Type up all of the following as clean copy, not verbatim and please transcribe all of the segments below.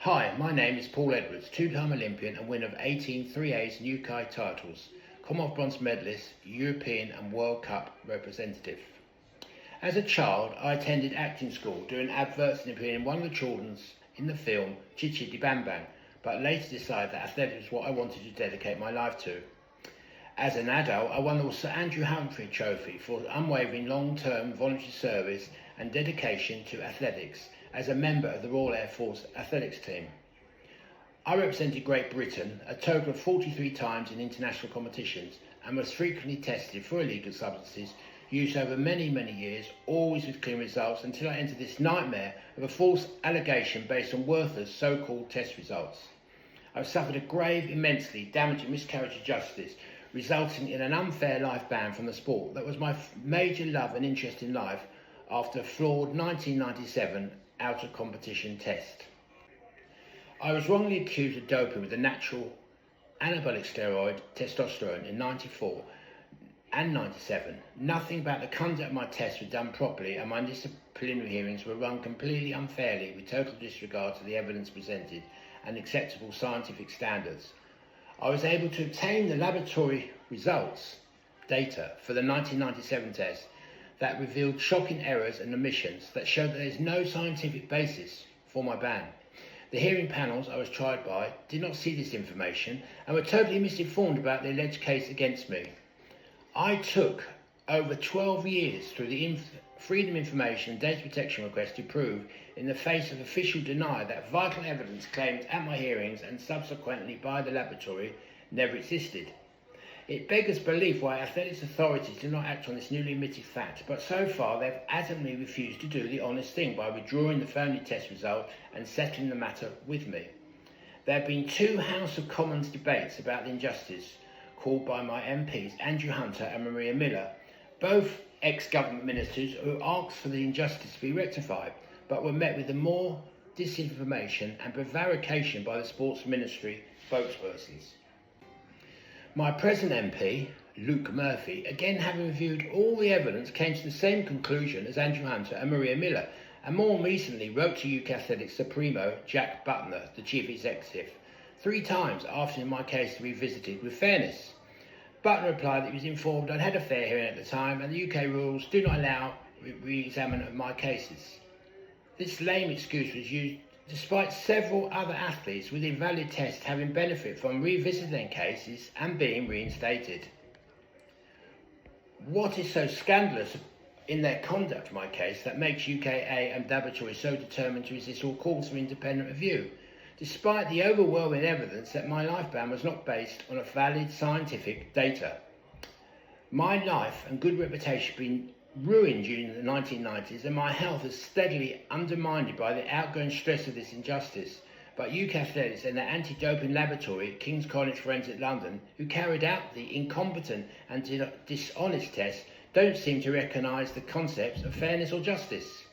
Hi, my name is Paul Edwards, two-time Olympian and winner of 18 3As and UK titles, Commonwealth bronze medalist, European and World Cup representative. As a child, I attended acting school, doing adverts and appearing in one of the children's in the film Chichi Di Bang Bang, but later decided that athletics was what I wanted to dedicate my life to. As an adult, I won the Sir Andrew Humphrey Trophy for unwavering long-term voluntary service and dedication to athletics as a member of the Royal Air Force athletics team. I represented Great Britain a total of 43 times in international competitions and was frequently tested for illegal substances used over many years, always with clean results, until I entered this nightmare of a false allegation based on worthless so-called test results. I've suffered a grave, immensely damaging miscarriage of justice, resulting in an unfair life ban from the sport that was my major love and interest in life after a flawed 1997 out of competition test. I was wrongly accused of doping with the natural anabolic steroid testosterone in 94 and 97. Nothing about the conduct of my tests was done properly, and my disciplinary hearings were run completely unfairly with total disregard to the evidence presented and acceptable scientific standards. I was able to obtain the laboratory results data for the 1997 test that revealed shocking errors and omissions that showed that there is no scientific basis for my ban. The hearing panels I was tried by did not see this information and were totally misinformed about the alleged case against me. I took over 12 years through the Freedom Information and Data Protection request to prove, in the face of official denial, that vital evidence claimed at my hearings and subsequently by the laboratory never existed. It beggars belief why athletics authorities do not act on this newly admitted fact, but so far they have adamantly refused to do the honest thing by withdrawing the phony test result and settling the matter with me. There have been two House of Commons debates about the injustice called by my MPs Andrew Hunter and Maria Miller, both ex-government ministers who asked for the injustice to be rectified, but were met with the more disinformation and prevarication by the Sports Ministry spokespersons. My present MP, Luke Murphy, again having reviewed all the evidence, came to the same conclusion as Andrew Hunter and Maria Miller, and more recently wrote to UK Athletics Supremo Jack Butler, the Chief Executive, 3 times asking my case to be visited with fairness. Butler replied that he was informed I'd had a fair hearing at the time and the UK rules do not allow re-examination of my cases. This lame excuse was used despite several other athletes with invalid tests having benefited from revisiting cases and being reinstated. What is so scandalous in their conduct of my case that makes UKA and laboratory so determined to resist all calls for independent review, despite the overwhelming evidence that my life ban was not based on a valid scientific data? My life and good reputation have been ruined during the 1990s, and my health is steadily undermined by the outgoing stress of this injustice. But UK Athletics and their anti-doping laboratory, King's College Forensic London, who carried out the incompetent and dishonest tests, don't seem to recognise the concepts of fairness or justice.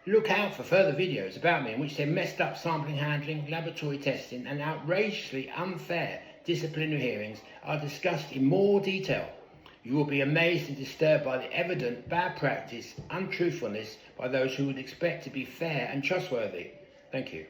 Look out for further videos about me in which their messed up sampling handling, laboratory testing and outrageously unfair disciplinary hearings are discussed in more detail. You will be amazed and disturbed by the evident bad practice, untruthfulness by those who would expect to be fair and trustworthy. Thank you.